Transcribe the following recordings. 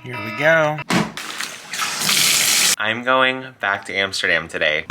Here we go. I'm going back to Amsterdam today.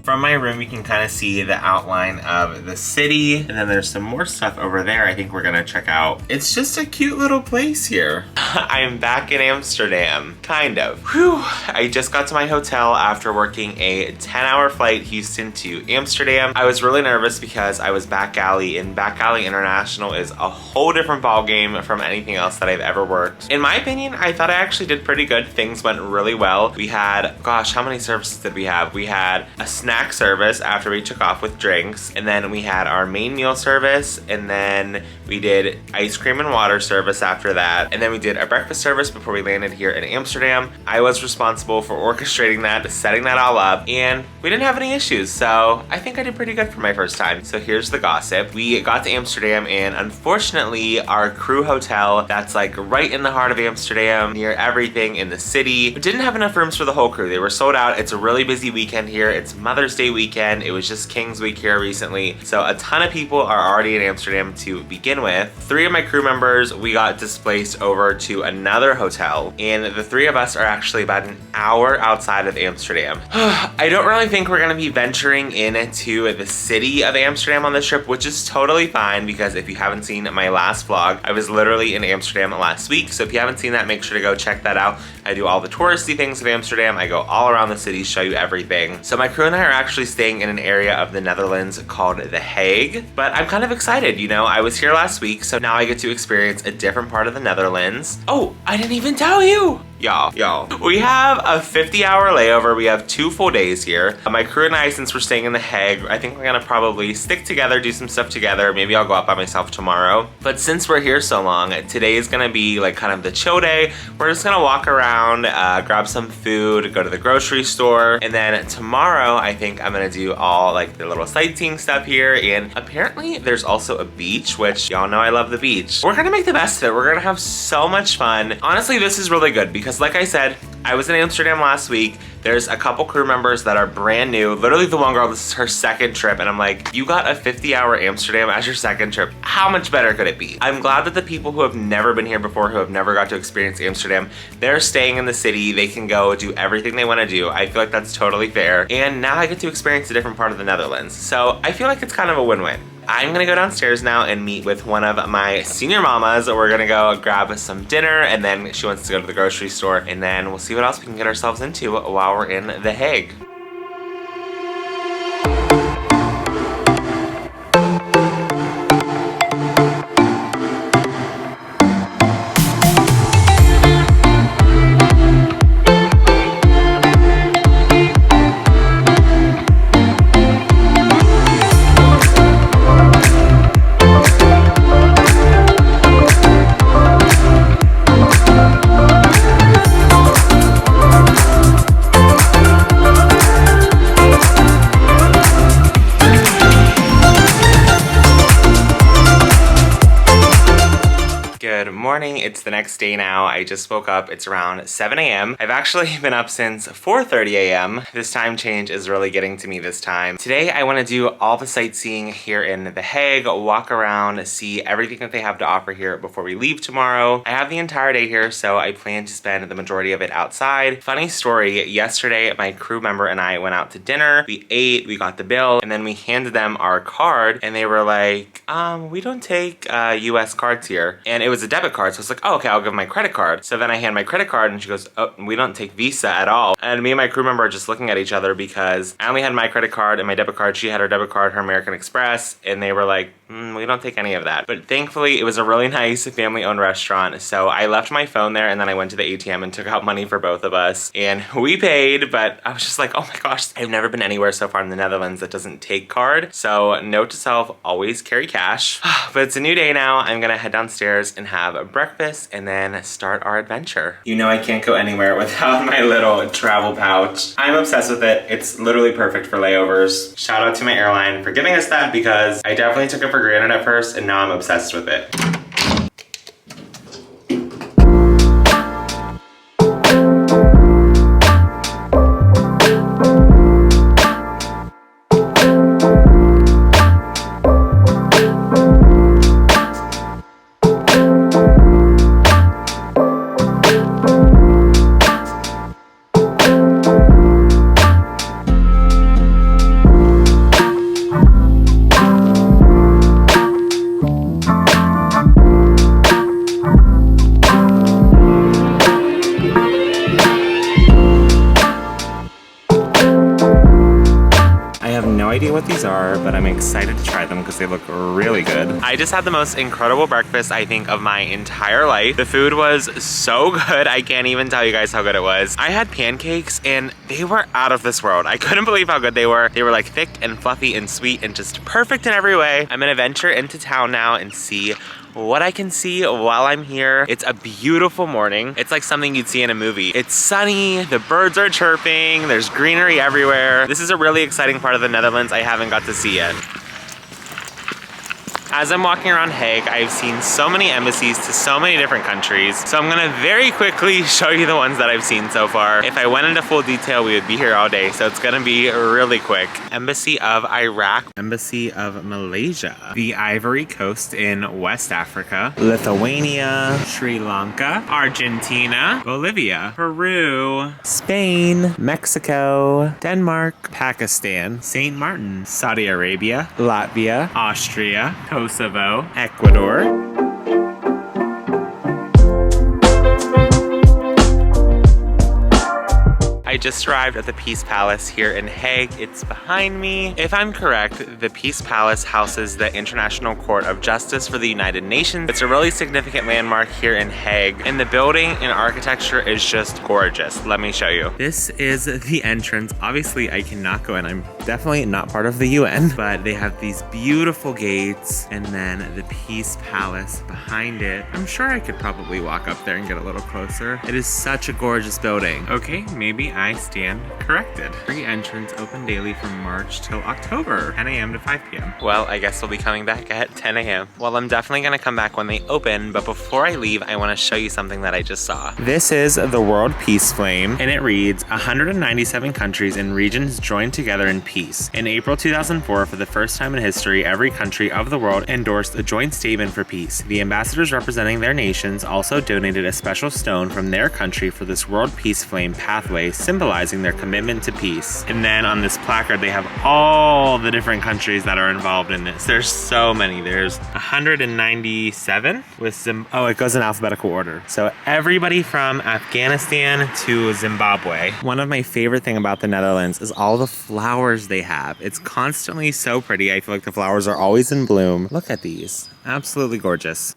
From my room, you can kind of see the outline of the city, and then there's some more stuff over there I think we're gonna check out. It's just a cute little place here. I'm back in Amsterdam, kind of. Whew, I just got to my hotel after working a 10-hour flight Houston to Amsterdam. I was really nervous because I was back alley, and back alley international is a whole different ball game from anything else that I've ever worked. In my opinion, I thought I actually did pretty good. Things went really well. We had, gosh, how many services did we have? We had a snack service after we took off with drinks, and then we had our main meal service, and then we did ice cream and water service after that, and then we did a breakfast service before we landed here in Amsterdam. I was responsible for orchestrating that, setting that all up, and we didn't have any issues, so I think I did pretty good for my first time. So here's the gossip. We got to Amsterdam, and unfortunately our crew hotel that's like right in the heart of Amsterdam, near everything in the city, didn't have enough rooms for the whole crew. They were sold out. It's a really busy weekend here. It's Mother's Day weekend. It was just King's Week here recently, so a ton of people are already in Amsterdam to begin with. 3 of my crew members, we got displaced over to another hotel, and the 3 of us are actually about an hour outside of Amsterdam. I don't really think we're gonna be venturing into the city of Amsterdam on this trip, which is totally fine, because if you haven't seen my last vlog, I was literally in Amsterdam last week, so if you haven't seen that, make sure to go check that out. I do all the touristy things of Amsterdam. I go all around the city, show you everything. So my crew and I are actually staying in an area of the Netherlands called The Hague, but I'm kind of excited. You know, I was here last week, so now I get to experience a different part of the Netherlands. Oh, I didn't even tell you! Y'all, we have a 50-hour layover. We have 2 full days here. My crew and I, since we're staying in The Hague, I think we're gonna probably stick together, do some stuff together. Maybe I'll go out by myself tomorrow. But since we're here so long, today is gonna be like kind of the chill day. We're just gonna walk around, grab some food, go to the grocery store, and then tomorrow I think I'm gonna do all like the little sightseeing stuff here. And apparently there's also a beach, which y'all know I love the beach. We're gonna make the best of it. We're gonna have so much fun. Honestly, this is really good because like I said, I was in Amsterdam last week. There's a couple crew members that are brand new. Literally the one girl, this is her second trip, and I'm like, you got a 50-hour Amsterdam as your second trip. How much better could it be? I'm glad that the people who have never been here before, who have never got to experience Amsterdam, they're staying in the city. They can go do everything they want to do. I feel like that's totally fair. And now I get to experience a different part of the Netherlands. So I feel like it's kind of a win-win. I'm gonna go downstairs now and meet with one of my senior mamas. We're gonna go grab some dinner, and then she wants to go to the grocery store, and then we'll see what else we can get ourselves into while we're in The Hague. Morning, it's the next day now. I just woke up. It's around 7 a.m. I've actually been up since 4:30 a.m. This time change is really getting to me this time. Today I want to do all the sightseeing here in The Hague, walk around, see everything that they have to offer here before we leave tomorrow. I have the entire day here, so I plan to spend the majority of it outside. Funny story, yesterday my crew member and I went out to dinner. We ate, we got the bill, and then we handed them our card, and they were like, we don't take US cards here. And it was a debit card, so it's like, oh, okay, I'll give my credit card. So then I hand my credit card, and she goes, oh, we don't take Visa at all. And me and my crew member are just looking at each other because I only had my credit card and my debit card. She had her debit card, her American Express, and they were like, we don't take any of that. But thankfully, it was a really nice family-owned restaurant. So I left my phone there, and then I went to the ATM and took out money for both of us. And we paid, but I was just like, oh my gosh, I've never been anywhere so far in the Netherlands that doesn't take card. So note to self, always carry cash. But it's a new day now. I'm gonna head downstairs and have breakfast breakfast, and then start our adventure. You know I can't go anywhere without my little travel pouch. I'm obsessed with it. It's literally perfect for layovers. Shout out to my airline for giving us that because I definitely took it for granted at first and now I'm obsessed with it. What these are, but I'm excited to try them because they look really good. I just had the most incredible breakfast, I think, of my entire life. The food was so good. I can't even tell you guys how good it was. I had pancakes and they were out of this world. I couldn't believe how good they were. They were like thick and fluffy and sweet and just perfect in every way. I'm gonna venture into town now and see what I can see while I'm here. It's a beautiful morning. It's like something you'd see in a movie. It's sunny, the birds are chirping, there's greenery everywhere. This is a really exciting part of the Netherlands I haven't got to see yet. As I'm walking around Hague, I've seen so many embassies to so many different countries. So I'm gonna very quickly show you the ones that I've seen so far. If I went into full detail, we would be here all day. So it's gonna be really quick. Embassy of Iraq. Embassy of Malaysia. The Ivory Coast in West Africa. Lithuania. Sri Lanka. Argentina. Bolivia. Peru. Spain. Mexico. Denmark. Pakistan. St. Martin. Saudi Arabia. Latvia. Austria. Kosovo, Ecuador. I just arrived at the Peace Palace here in Hague. It's behind me. If I'm correct, the Peace Palace houses the International Court of Justice for the United Nations. It's a really significant landmark here in Hague, and the building and architecture is just gorgeous. Let me show you. This is the entrance. Obviously, I cannot go in. I'm definitely not part of the UN, but they have these beautiful gates, and then the Peace Palace behind it. I'm sure I could probably walk up there and get a little closer. It is such a gorgeous building. Okay, maybe I stand corrected. Free entrance open daily from March till October, 10 a.m. to 5 p.m. Well, I guess we'll be coming back at 10 a.m. Well, I'm definitely gonna come back when they open, but before I leave, I wanna show you something that I just saw. This is the World Peace Flame, and it reads, 197 countries and regions joined together in peace. In April 2004, for the first time in history, every country of the world endorsed a joint statement for peace. The ambassadors representing their nations also donated a special stone from their country for this World Peace Flame pathway, symbolizing their commitment to peace. And then on this placard, they have all the different countries that are involved in this. There's so many. There's 197 with oh, it goes in alphabetical order. So everybody from Afghanistan to Zimbabwe. One of my favorite thing about the Netherlands is all the flowers they have. It's constantly so pretty. I feel like the flowers are always in bloom. Look at these. Absolutely gorgeous.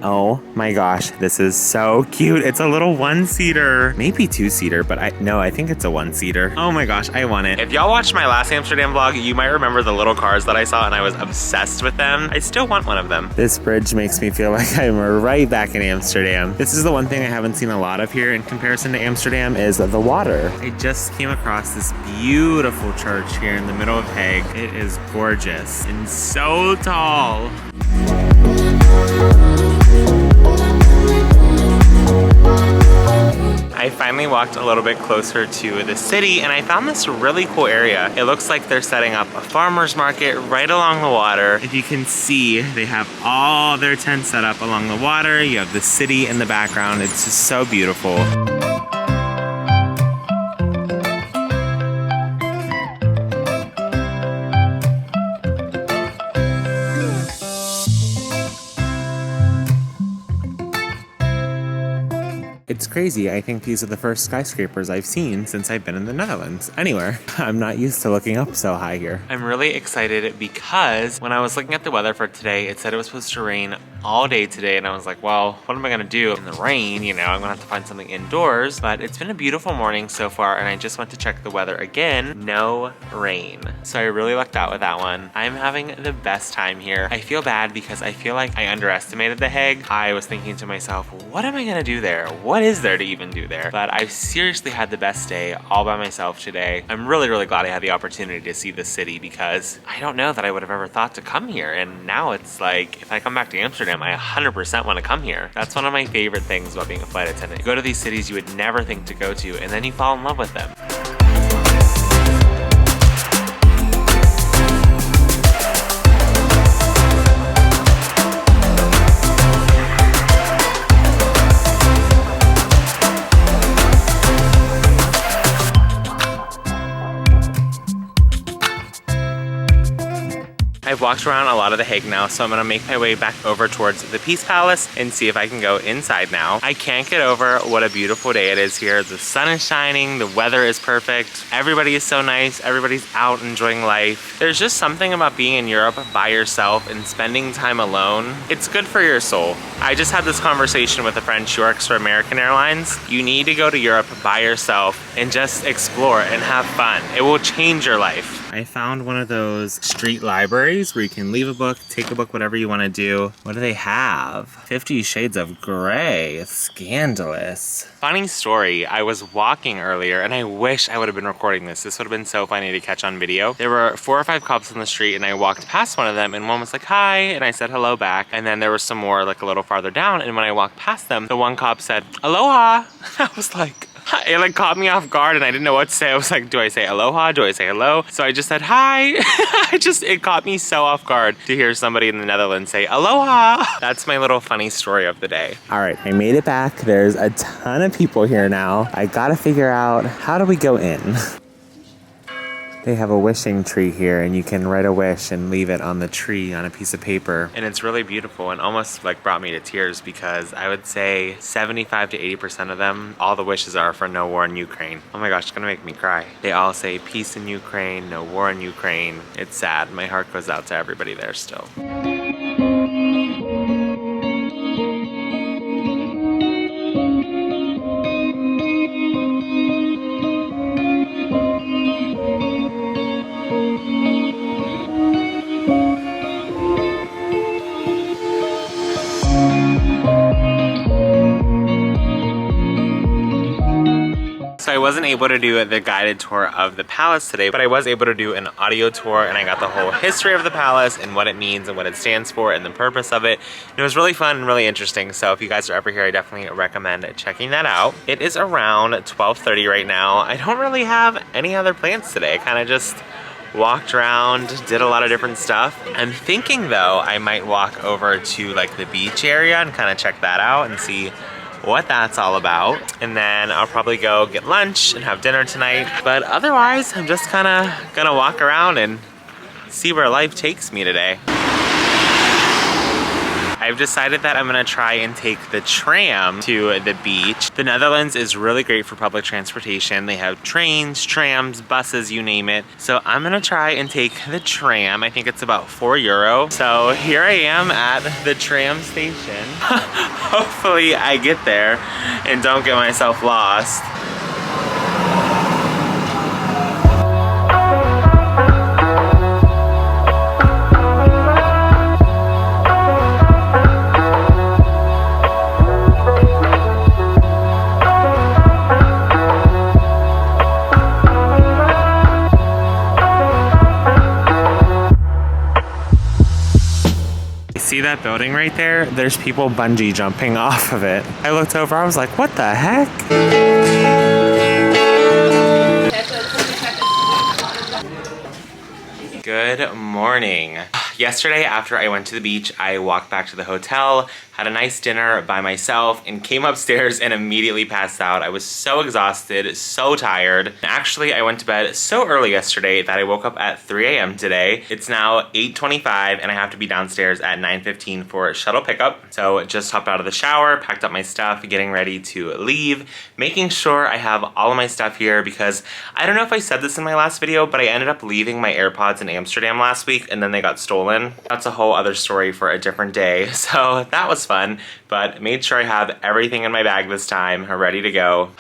Oh my gosh, this is so cute. It's a little one-seater, maybe two-seater, but I think it's a one-seater. Oh my gosh, I want it. If y'all watched my last Amsterdam vlog, you might remember the little cars that I saw and I was obsessed with them. I still want one of them. This bridge makes me feel like I'm right back in Amsterdam. This is the one thing I haven't seen a lot of here in comparison to Amsterdam is the water. I just came across this beautiful church here in the middle of Hague. It is gorgeous and so tall. I finally walked a little bit closer to the city and I found this really cool area. It looks like they're setting up a farmer's market right along the water. If you can see, they have all their tents set up along the water. You have the city in the background. It's just so beautiful. It's crazy. I think these are the first skyscrapers I've seen since I've been in the Netherlands. Anywhere. I'm not used to looking up so high here. I'm really excited because when I was looking at the weather for today, it said it was supposed to rain all day today, and I was like, well, what am I gonna do in the rain? You know, I'm gonna have to find something indoors, but it's been a beautiful morning so far, and I just went to check the weather again. No rain. So I really lucked out with that one. I'm having the best time here. I feel bad because I feel like I underestimated The Hague. I was thinking to myself, what am I gonna do there? What is there to even do there? But I've seriously had the best day all by myself today. I'm really, really glad I had the opportunity to see the city because I don't know that I would have ever thought to come here. And now it's like, if I come back to Amsterdam, I 100% want to come here. That's one of my favorite things about being a flight attendant. You go to these cities you would never think to go to, and then you fall in love with them. I've walked around a lot of The Hague now, so I'm gonna make my way back over towards the Peace Palace and see if I can go inside now. I can't get over what a beautiful day it is here. The sun is shining, the weather is perfect, everybody is so nice, everybody's out enjoying life. There's just something about being in Europe by yourself and spending time alone. It's good for your soul. I just had this conversation with a friend. She works for American Airlines. You need to go to Europe by yourself and just explore and have fun. It will change your life. I found one of those street libraries where you can leave a book, take a book, whatever you want to do. What do they have? 50 Shades of Grey. It's scandalous. Funny story, I was walking earlier and I wish I would have been recording this. This would have been so funny to catch on video. There were 4 or 5 cops on the street and I walked past one of them and one was like, hi, and I said hello back. And then there was some more like a little farther down, and when I walked past them, the one cop said, aloha. I was like, it like caught me off guard and I didn't know what to say. I was like, do I say aloha? Do I say hello? So I just said hi. It caught me so off guard to hear somebody in the Netherlands say aloha. That's my little funny story of the day. All right, I made it back. There's a ton of people here now. I gotta figure out, how do we go in? They have a wishing tree here and you can write a wish and leave it on the tree on a piece of paper. And it's really beautiful and almost like brought me to tears because I would say 75 to 80% of them, all the wishes are for no war in Ukraine. Oh my gosh, it's gonna make me cry. They all say peace in Ukraine, no war in Ukraine. It's sad. My heart goes out to everybody there still. So I wasn't able to do the guided tour of the palace today, but I was able to do an audio tour and I got the whole history of the palace and what it means and what it stands for and the purpose of it. And it was really fun and really interesting. So if you guys are ever here, I definitely recommend checking that out. It is around 12:30 right now. I don't really have any other plans today. I kind of just walked around, did a lot of different stuff. I'm thinking though, I might walk over to like the beach area and kind of check that out and see what that's all about. And then I'll probably go get lunch and have dinner tonight. But otherwise, I'm just kind of gonna walk around and see where life takes me today. I've decided that I'm gonna try and take the tram to the beach. The Netherlands is really great for public transportation. They have trains, trams, buses, you name it. So I'm gonna try and take the tram. I think it's about €4. So here I am at the tram station. Hopefully I get there and don't get myself lost. See that building right there? There's people bungee jumping off of it. I looked over, I was like, what the heck? Good morning. Yesterday, after I went to the beach, I walked back to the hotel, had a nice dinner by myself, and came upstairs and immediately passed out. I was so exhausted, so tired. Actually, I went to bed so early yesterday that I woke up at 3 a.m. today. It's now 8:25 and I have to be downstairs at 9:15 for shuttle pickup. So just hopped out of the shower, packed up my stuff, getting ready to leave, making sure I have all of my stuff here because I don't know if I said this in my last video, but I ended up leaving my AirPods in Amsterdam last week and then they got stolen. That's a whole other story for a different day. So that was fun, but made sure I have everything in my bag this time, ready to go.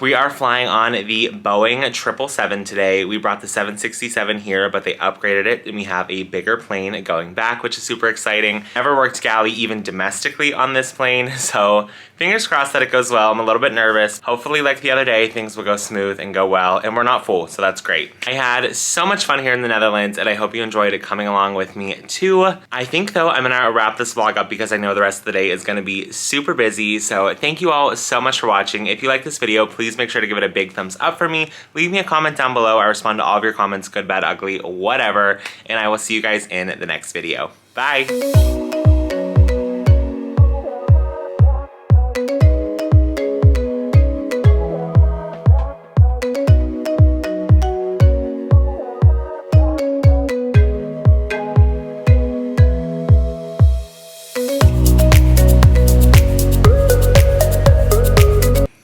We are flying on the Boeing 777 today. We brought the 767 here, but they upgraded it and we have a bigger plane going back, which is super exciting. Never worked galley even domestically on this plane, so fingers crossed that it goes well. I'm a little bit nervous. Hopefully, like the other day, things will go smooth and go well, and we're not full, so that's great. I had so much fun here in the Netherlands, and I hope you enjoyed coming along with me too. I think though I'm gonna wrap this vlog up because I know the rest of the day is gonna be super busy, so thank you all so much for watching. If you like this video, please make sure to give it a big thumbs up for me. Leave me a comment down below. I respond to all of your comments, good, bad, ugly, whatever, and I will see you guys in the next video. Bye!